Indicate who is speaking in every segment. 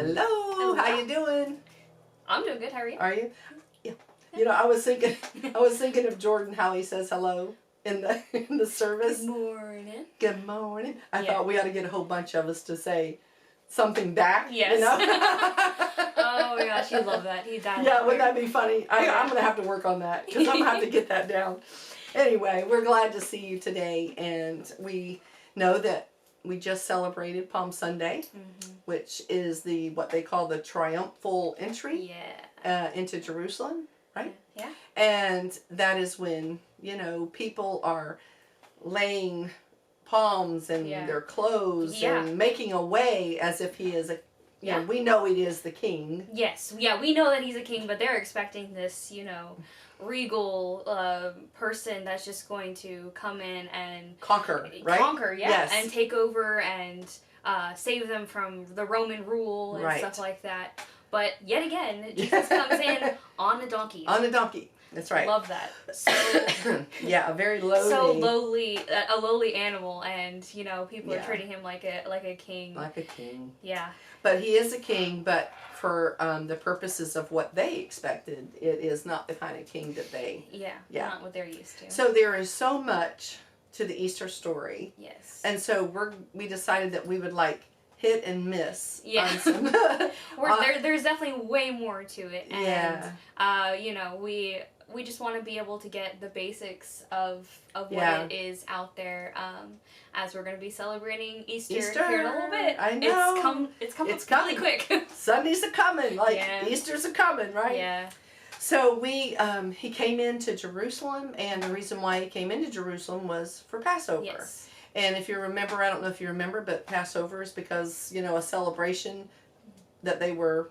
Speaker 1: Hello.
Speaker 2: Hello.
Speaker 1: How you doing?
Speaker 2: I'm doing good. How are you?
Speaker 1: Are you? Yeah. You know, I was thinking of Jordan, how he says hello in the service.
Speaker 2: Good morning.
Speaker 1: Good morning. I
Speaker 2: Yeah.
Speaker 1: thought we ought to get a whole bunch of us to say something back.
Speaker 2: Yes.
Speaker 1: You know?
Speaker 2: Oh my gosh, you love that. He died.
Speaker 1: Yeah, wouldn't that be funny? I'm going to have to work on that because I'm going to have to get that down. Anyway, we're glad to see you today, and we know that we just celebrated Palm Sunday, which is what they call the triumphal entry into Jerusalem, right?
Speaker 2: Yeah.
Speaker 1: And that is when, people are laying palms and their clothes and making a way as if he is we know he is the king.
Speaker 2: Yes. Yeah, we know that he's a king, but they're expecting this, regal person that's just going to come in and
Speaker 1: conquer, right?
Speaker 2: Yes. And take over and save them from the Roman rule and stuff like that. But yet again, Jesus comes in on a donkey.
Speaker 1: On a donkey. That's right.
Speaker 2: Love that. So
Speaker 1: yeah, a very lowly.
Speaker 2: So lowly, a lowly animal, and people are treating him like a king.
Speaker 1: Like a king.
Speaker 2: Yeah.
Speaker 1: But he is a king, but for the purposes of what they expected, it is not the kind of king that they. Yeah.
Speaker 2: Not what they're used to.
Speaker 1: So there is so much to the Easter story.
Speaker 2: Yes.
Speaker 1: And so we decided that we would hit and miss.
Speaker 2: Yeah.
Speaker 1: On some
Speaker 2: there's definitely way more to it, and we just want to be able to get the basics of what it is out there, as we're going to be celebrating Easter here in a little bit.
Speaker 1: I know.
Speaker 2: It's coming really quick.
Speaker 1: Sundays are coming, Easter's are coming, right?
Speaker 2: Yeah.
Speaker 1: So he came into Jerusalem, and the reason why he came into Jerusalem was for Passover.
Speaker 2: Yes.
Speaker 1: And if you remember, I don't know if you remember, but Passover is because, a celebration that they were,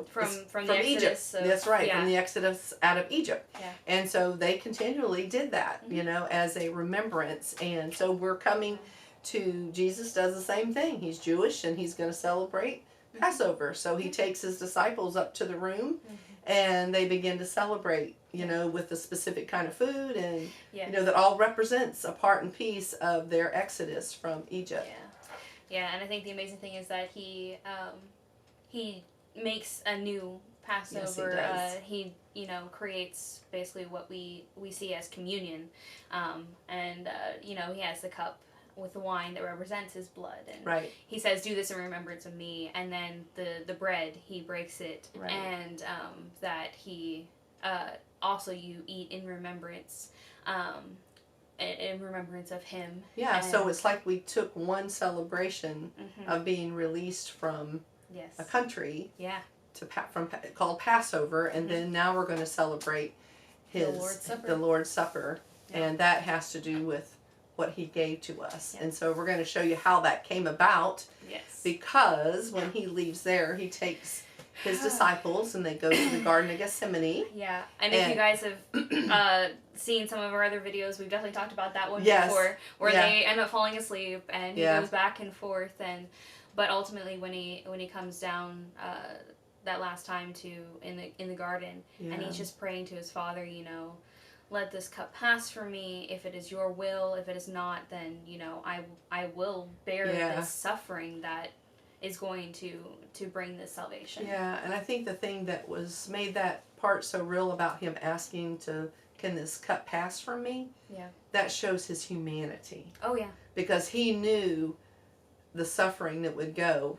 Speaker 2: from the
Speaker 1: Egypt.
Speaker 2: Exodus.
Speaker 1: That's right, from the Exodus out of Egypt.
Speaker 2: Yeah.
Speaker 1: And so they continually did that, as a remembrance. And so we're coming to, Jesus does the same thing. He's Jewish, and he's going to celebrate Passover. So he takes his disciples up to the room, and they begin to celebrate, with a specific kind of food, and, that all represents a part and piece of their exodus from Egypt.
Speaker 2: Yeah, and I think the amazing thing is that he makes a new Passover.
Speaker 1: Yes,
Speaker 2: he creates basically what we see as communion, and he has the cup with the wine that represents his blood, and he says, "Do this in remembrance of me." And then the bread, he breaks it, and that he also you eat in remembrance. In remembrance of him.
Speaker 1: Yeah, so it's like we took one celebration of being released from a country called Passover, and then now we're going to celebrate the Lord's Supper, and that has to do with what he gave to us. And so we're going to show you how that came about.
Speaker 2: Yes.
Speaker 1: Because when he leaves there, he takes his disciples, and they go to the Garden of Gethsemane.
Speaker 2: Yeah, and if you guys have seen some of our other videos, we've definitely talked about that one before, where they end up falling asleep, and he goes back and forth, but ultimately when he comes down that last time in the garden, and he's just praying to his Father, let this cup pass from me. If it is your will, if it is not, then I will bear this suffering that is going to bring this salvation.
Speaker 1: Yeah, and I think the thing that made that part so real about him asking can this cup pass from me?
Speaker 2: Yeah.
Speaker 1: That shows his humanity.
Speaker 2: Oh yeah.
Speaker 1: Because he knew the suffering that would go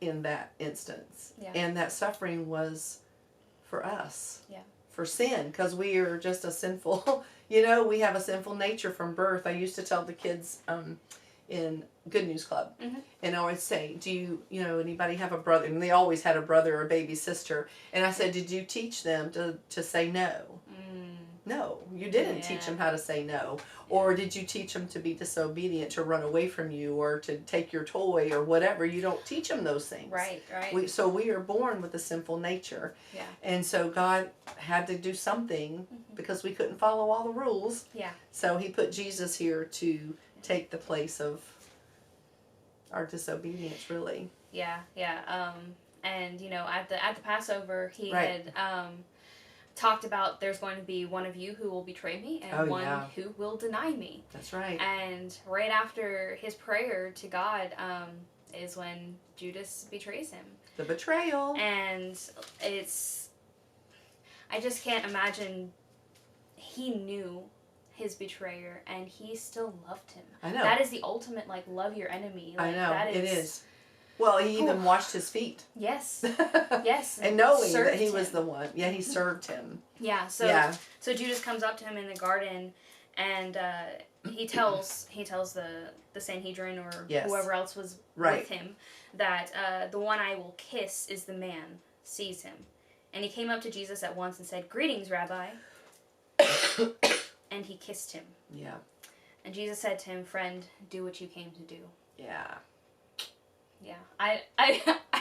Speaker 1: in that instance.
Speaker 2: Yeah.
Speaker 1: And that suffering was for us.
Speaker 2: Yeah. For
Speaker 1: sin, because we are just a sinful, we have a sinful nature from birth. I used to tell the kids in Good News Club, and I would say, do anybody have a brother? And they always had a brother or a baby sister. And I said, did you teach them to say no? No, you didn't teach them how to say no. Or did you teach them to be disobedient, to run away from you, or to take your toy or whatever? You don't teach them those things.
Speaker 2: Right.
Speaker 1: So we are born with a sinful nature.
Speaker 2: Yeah.
Speaker 1: And so God had to do something because we couldn't follow all the rules.
Speaker 2: Yeah. So
Speaker 1: he put Jesus here to take the place of our disobedience, really.
Speaker 2: Yeah. And at the Passover, he had talked about there's going to be one of you who will betray me, and one who will deny me.
Speaker 1: That's right.
Speaker 2: And right after his prayer to God, is when Judas betrays him.
Speaker 1: The betrayal.
Speaker 2: And I just can't imagine. He knew his betrayer, and he still loved him.
Speaker 1: I know.
Speaker 2: That is the ultimate, like, love your enemy. Like,
Speaker 1: I know,
Speaker 2: that
Speaker 1: it is. Well, he even washed his feet.
Speaker 2: Yes. Yes.
Speaker 1: And knowing that he was the one. Yeah, he served him.
Speaker 2: Yeah, so Judas comes up to him in the garden, and he tells the Sanhedrin or whoever else was with him that the one I will kiss is the man. Seize him. And he came up to Jesus at once and said, "Greetings, Rabbi." And he kissed him.
Speaker 1: Yeah.
Speaker 2: And Jesus said to him, "Friend, do what you came to do."
Speaker 1: Yeah.
Speaker 2: Yeah. I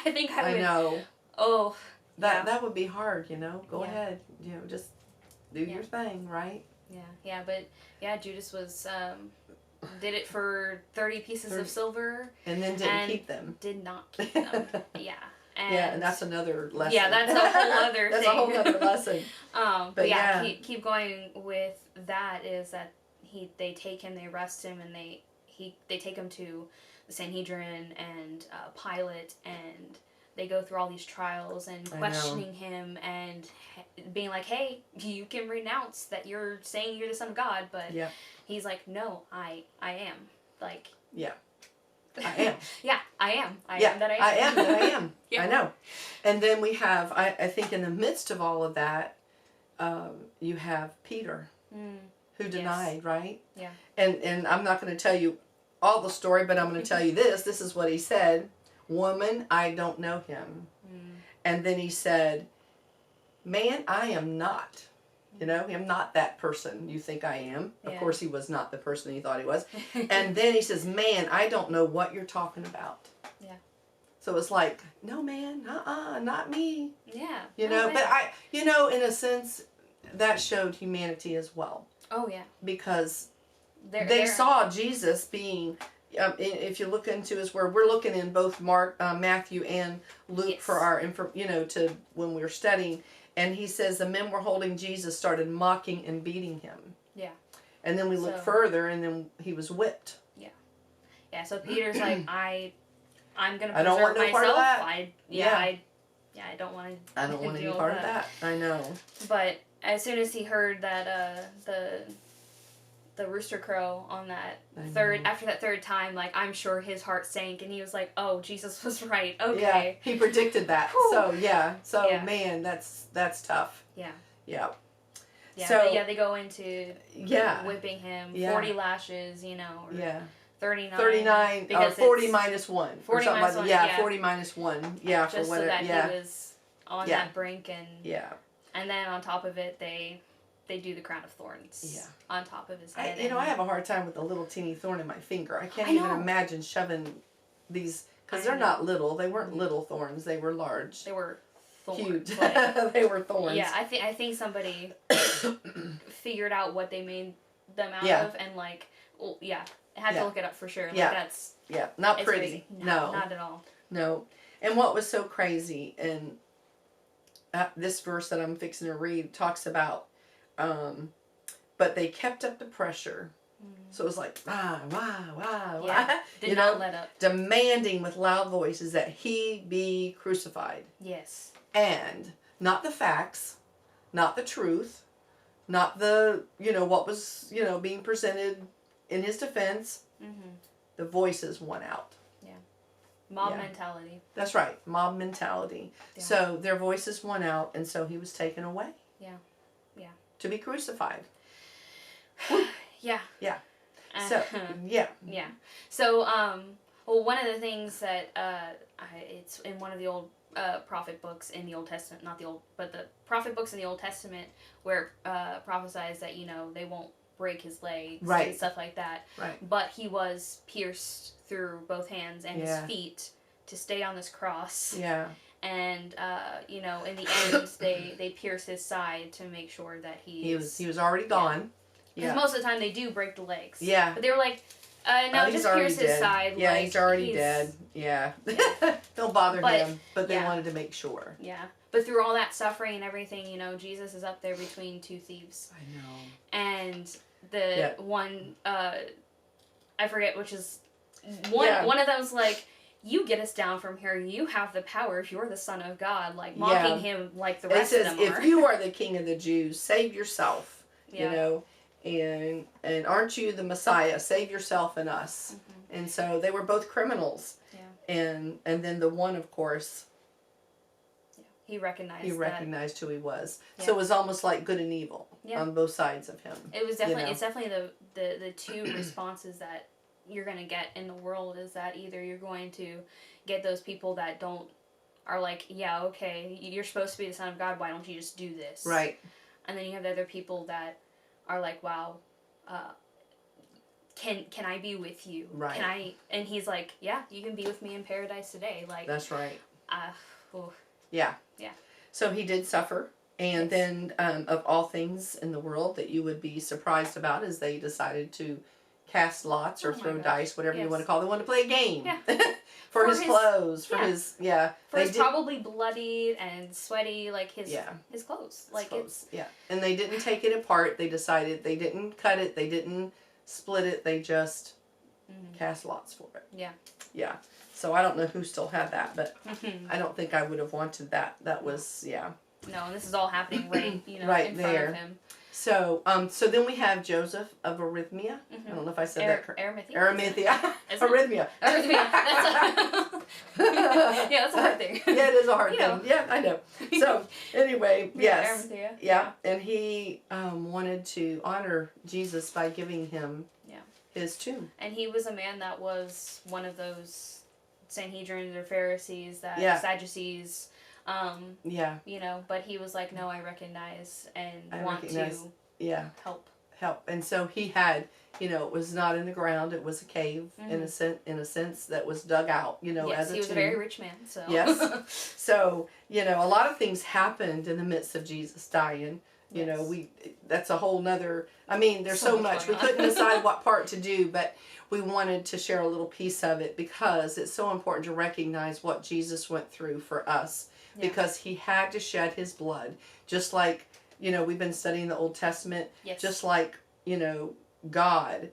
Speaker 2: think I would.
Speaker 1: I know.
Speaker 2: Oh.
Speaker 1: That would be hard, Go ahead. Just do your thing, right?
Speaker 2: Yeah. Yeah, but Judas was did it for 30 pieces of silver.
Speaker 1: And then didn't keep them.
Speaker 2: Did not keep them. Yeah.
Speaker 1: And that's another lesson.
Speaker 2: Yeah, that's a whole other
Speaker 1: that's
Speaker 2: thing.
Speaker 1: a whole other lesson.
Speaker 2: But keep going with that is that they take him, they arrest him, and they take him to the Sanhedrin and Pilate, and they go through all these trials and questioning him and being like, "Hey, you can renounce that you're saying you're the Son of God," but he's like, "No, I am." Like,
Speaker 1: yeah. I am.
Speaker 2: Yeah, I am. I am that I am.
Speaker 1: I am that I am. I know. And then we have, I think in the midst of all of that, you have Peter, who denied, right?
Speaker 2: Yeah.
Speaker 1: And I'm not going to tell you all the story, but I'm going to tell you this. This is what he said. "Woman, I don't know him." And then he said, "Man, I am not. I'm not that person you think I am." Of course, he was not the person he thought he was. And then he says, "Man, I don't know what you're talking about."
Speaker 2: Yeah.
Speaker 1: So it's like, no, man, not me.
Speaker 2: Yeah.
Speaker 1: But in a sense, that showed humanity as well.
Speaker 2: Oh, yeah.
Speaker 1: Because they saw Jesus being, if you look into his word, we're looking in both Matthew and Luke for our, when we're studying. And he says the men were holding Jesus, started mocking and beating him. Yeah. And then we look further, and then he was whipped.
Speaker 2: Yeah. Yeah, so Peter's like, I'm going to preserve myself.
Speaker 1: I don't want no part of that.
Speaker 2: I don't want to
Speaker 1: I don't want any part of that. I know.
Speaker 2: But as soon as he heard that the rooster crow on that after that third time, like, I'm sure his heart sank, and he was like, "Oh, Jesus was right. Okay."
Speaker 1: Yeah, he predicted that. Whew. So man, that's tough.
Speaker 2: Yeah.
Speaker 1: Yeah.
Speaker 2: Yeah.
Speaker 1: So
Speaker 2: they go into whipping him, 40 lashes, or 39.
Speaker 1: 39 or 40 minus 1.
Speaker 2: 40 minus 1. Yeah,
Speaker 1: 40 minus 1. Yeah,
Speaker 2: just
Speaker 1: for whatever.
Speaker 2: So that he was on that brink, and then on top of it they do the crown of thorns on top of his head.
Speaker 1: I have a hard time with the little teeny thorn in my finger. I can't even imagine shoving these, because they're not little. They weren't little thorns. They were large.
Speaker 2: They were thorns.
Speaker 1: Huge. They were thorns.
Speaker 2: Yeah, I think somebody figured out what they made them out of, and had to look it up for sure. Like, that's
Speaker 1: not pretty.
Speaker 2: Crazy.
Speaker 1: No,
Speaker 2: not at all.
Speaker 1: No. And what was so crazy, and this verse that I'm fixing to read talks about, but they kept up the pressure. So it was like, wah.
Speaker 2: Did not let up.
Speaker 1: Demanding with loud voices that he be crucified.
Speaker 2: Yes.
Speaker 1: And not the facts, not the truth, not the, what was, being presented in his defense. Mm-hmm. The voices won out. Yeah.
Speaker 2: Mob mentality.
Speaker 1: That's right. Mob mentality. Yeah. So their voices won out, and so he was taken away. Yeah. Yeah. To be crucified.
Speaker 2: Yeah.
Speaker 1: Yeah. So, yeah.
Speaker 2: Yeah. So, well, one of the things that, it's in one of the old prophet books in the Old Testament, not the old, but the prophet books in the Old Testament where it prophesies that, they won't break his legs and stuff like that.
Speaker 1: Right.
Speaker 2: But he was pierced through both hands and his feet to stay on this cross.
Speaker 1: Yeah.
Speaker 2: And, in the end, they pierce his side to make sure that he
Speaker 1: was already gone.
Speaker 2: Because most of the time they do break the legs.
Speaker 1: Yeah.
Speaker 2: But they were like, no, just pierce his side.
Speaker 1: Yeah, he's already dead. Yeah. Don't bother him. But they wanted to make sure.
Speaker 2: Yeah. But through all that suffering and everything, Jesus is up there between two thieves.
Speaker 1: I know.
Speaker 2: And the one, I forget which is, one of them's like, you get us down from here. You have the power if you're the Son of God. Like, mocking him like the rest of them are.
Speaker 1: If you are the King of the Jews, save yourself.
Speaker 2: Yeah.
Speaker 1: You know, and aren't you the Messiah? Save yourself and us. Mm-hmm. And so they were both criminals. Yeah. And then the one, of course,
Speaker 2: he recognized
Speaker 1: who he was. Yeah. So it was almost like good and evil on both sides of him.
Speaker 2: It was definitely it's definitely the two responses that you're going to get in the world, is that either you're going to get those people that are like, yeah, okay, you're supposed to be the Son of God, why don't you just do this?
Speaker 1: Right.
Speaker 2: And then you have the other people that are like, wow, can I be with you?
Speaker 1: Right.
Speaker 2: Can I? And he's like, yeah, you can be with me in paradise today. Like,
Speaker 1: that's right.
Speaker 2: Oh.
Speaker 1: Yeah.
Speaker 2: Yeah.
Speaker 1: So he did suffer. And then, of all things in the world that you would be surprised about, is they decided to cast lots or throw dice, whatever you want to call it. They wanted to play a game.
Speaker 2: Yeah.
Speaker 1: for his clothes, for his,
Speaker 2: For his probably bloodied and sweaty, like his clothes. Like
Speaker 1: clothes. And they didn't take it apart. They decided, they didn't cut it, they didn't split it, they just cast lots for it.
Speaker 2: Yeah.
Speaker 1: Yeah. So I don't know who still had that, but I don't think I would have wanted that. That was,
Speaker 2: No, and this is all happening right,
Speaker 1: right
Speaker 2: in
Speaker 1: there.
Speaker 2: front of him.
Speaker 1: So, so then we have Joseph of Arimathea. I don't know if I said that correctly. Arimathea. Arrhythmia.
Speaker 2: Arrhythmia. That's a hard thing.
Speaker 1: Yeah, it is a hard thing. Yeah, I know. So, anyway, yes.
Speaker 2: Arimathea.
Speaker 1: Yeah, and he wanted to honor Jesus by giving him his tomb.
Speaker 2: And he was a man that was one of those Sanhedrin or Pharisees, that Sadducees. But he was like, no, I recognize and want to help.
Speaker 1: And so he had, it was not in the ground, it was a cave in a sense that was dug out, as a tomb.
Speaker 2: He was a very rich man, so.
Speaker 1: Yes. So, a lot of things happened in the midst of Jesus dying. That's a whole nother, there's so much. We couldn't decide what part to do, but we wanted to share a little piece of it because it's so important to recognize what Jesus went through for us. Because he had to shed his blood, just like, we've been studying the Old Testament, just like, God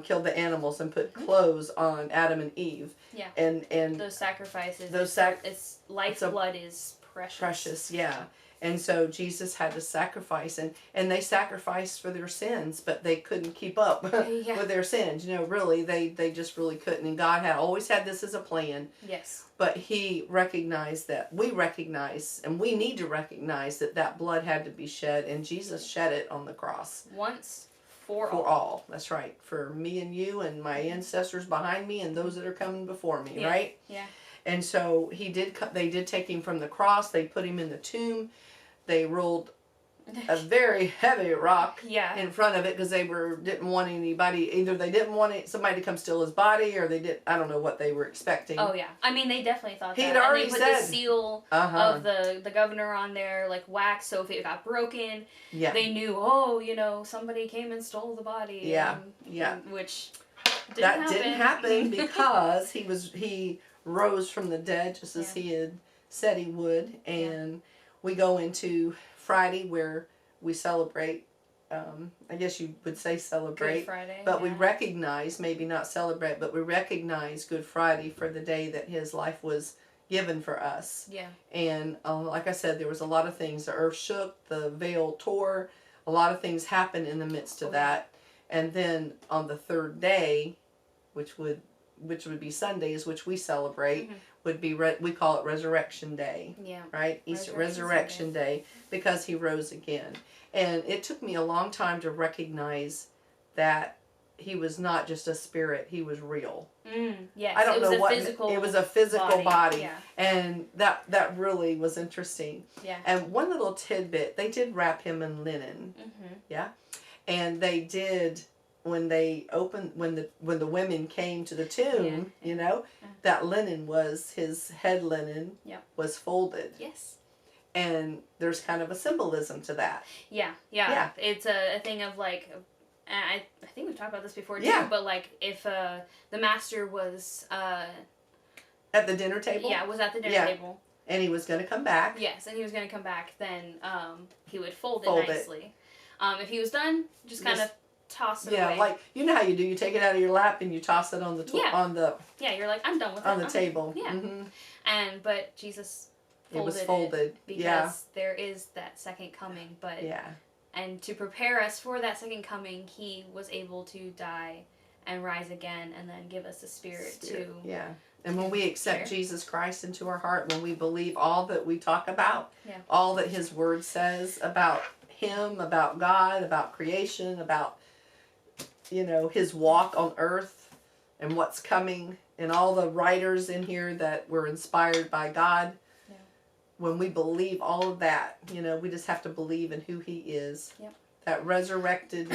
Speaker 1: killed the animals and put clothes on Adam and Eve.
Speaker 2: Yeah.
Speaker 1: And
Speaker 2: those sacrifices, it's blood is precious.
Speaker 1: Precious, yeah. And so Jesus had to sacrifice, and they sacrificed for their sins, but they couldn't keep up with their sins. Really, they just really couldn't. And God had always had this as a plan.
Speaker 2: Yes.
Speaker 1: But he recognized that, we recognize, and we need to recognize that blood had to be shed, and Jesus shed it on the cross.
Speaker 2: Once for
Speaker 1: all. That's right. For me and you and my ancestors behind me and those that are coming before me, right?
Speaker 2: Yeah.
Speaker 1: And so they did take him from the cross, they put him in the tomb, they rolled a very heavy rock in front of it because they didn't want anybody, either they didn't want somebody to come steal his body, or I don't know what they were expecting.
Speaker 2: Oh yeah, they definitely thought
Speaker 1: He'd
Speaker 2: that.
Speaker 1: already
Speaker 2: and they put the seal of the governor on there, like wax, so if it got broken, they knew, somebody came and stole the body.
Speaker 1: Yeah,
Speaker 2: which
Speaker 1: didn't happen because he rose from the dead just as he had said he would, and we go into Friday where we celebrate, I guess you would say celebrate,
Speaker 2: Good Friday,
Speaker 1: but we recognize, maybe not celebrate, but we recognize Good Friday for the day that his life was given for us.
Speaker 2: Yeah. And
Speaker 1: like I said, there was a lot of things. The earth shook, the veil tore, a lot of things happened in the midst of that. And then on the third day, which would be Sundays, which we celebrate, would be, we call it Resurrection Day. Yeah. Right? Easter Resurrection Day, because he rose again. And it took me a long time to recognize that he was not just a spirit, he was real.
Speaker 2: Yes.
Speaker 1: I don't know what
Speaker 2: it
Speaker 1: was a physical body.
Speaker 2: Yeah.
Speaker 1: And that really was interesting.
Speaker 2: Yeah.
Speaker 1: And one little tidbit, they did wrap him in linen. Yeah. And they did, when they opened, when the women came to the tomb, that linen was, his head linen was folded.
Speaker 2: Yes.
Speaker 1: And there's kind of a symbolism to that.
Speaker 2: Yeah. It's a thing of like, I think we've talked about this before too, but like if the master was
Speaker 1: at the dinner table?
Speaker 2: Yeah, was at the dinner table.
Speaker 1: And he was going to come back.
Speaker 2: Yes, and he was going to come back, then he would fold it nicely. If he was done, just kind of toss it
Speaker 1: yeah,
Speaker 2: away.
Speaker 1: like you know how you do. You take it out of your lap and you toss it on the
Speaker 2: you're like, I'm done with it.
Speaker 1: On the table.
Speaker 2: Yeah.
Speaker 1: Mm-hmm.
Speaker 2: But Jesus
Speaker 1: it was folded
Speaker 2: because there is that second coming. But
Speaker 1: yeah.
Speaker 2: And to prepare us for that second coming, he was able to die and rise again and then give us the Spirit to...
Speaker 1: Yeah. And when we accept Jesus Christ into our heart, when we believe all that we talk about, all that his word says about him, about God, about creation, about, his walk on earth and what's coming, and all the writers in here that were inspired by God, when we believe all of that, we just have to believe in who he is.
Speaker 2: Yep.
Speaker 1: That resurrected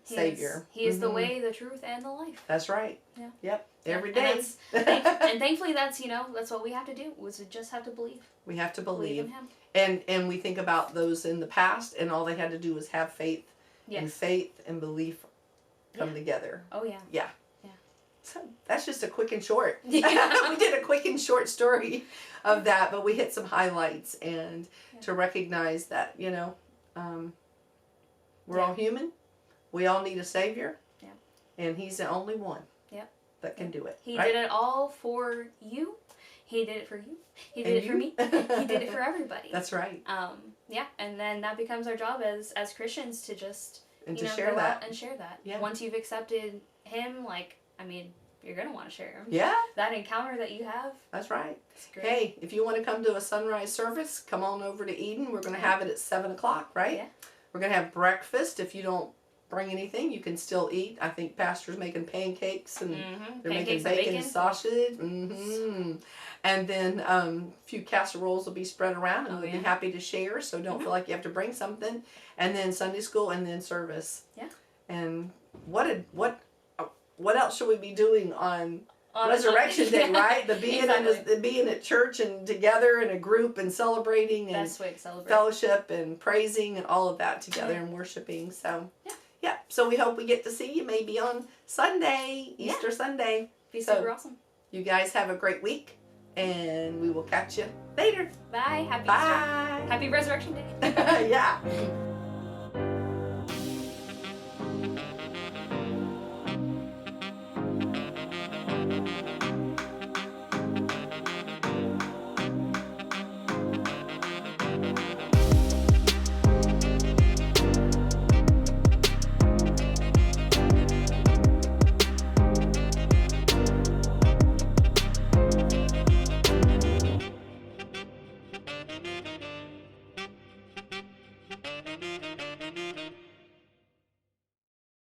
Speaker 1: Savior.
Speaker 2: He is the way, the truth, and the life.
Speaker 1: That's right.
Speaker 2: Yeah.
Speaker 1: Yep. Every day.
Speaker 2: And thankfully that's what we have to do, was we just have to believe.
Speaker 1: We have to believe.
Speaker 2: In him.
Speaker 1: And we think about those in the past, and all they had to do was have faith. Yes. And faith and belief come together.
Speaker 2: Oh, yeah.
Speaker 1: Yeah. So that's just a quick and short. We did a quick and short story of that, but we hit some highlights, and to recognize that, we're all human. We all need a Savior. Yeah. And he's the only one that can do it.
Speaker 2: He did it all for you. He did it for you. He did it for me. He did it for everybody.
Speaker 1: That's right.
Speaker 2: And then that becomes our job as Christians to just
Speaker 1: share that.
Speaker 2: And share that.
Speaker 1: Yeah.
Speaker 2: Once you've accepted him, you're going to want to share him.
Speaker 1: Yeah.
Speaker 2: That encounter that you have.
Speaker 1: That's right.
Speaker 2: Great.
Speaker 1: Hey, if you want to come to a sunrise service, come on over to Eden. We're going to have it at 7 o'clock, right? Yeah. We're going to have breakfast. If you don't bring anything, you can still eat. I think Pastor's making pancakes, and they're making bacon and sausage. Mm-hmm. And then a few casseroles will be spread around, and we'll be happy to share, so don't feel like you have to bring something. And then Sunday school, and then service. Yeah. And what else should we be doing on Resurrection Day, right? The being at church and together in a group and celebrating and fellowship and praising and all of that together and worshiping. So yeah. So we hope we get to see you maybe on Sunday, Easter Sunday.
Speaker 2: Be super awesome.
Speaker 1: You guys have a great week, and we will catch you later.
Speaker 2: Bye. Happy
Speaker 1: Bye.
Speaker 2: Easter. Happy Resurrection Day.
Speaker 1: Yeah.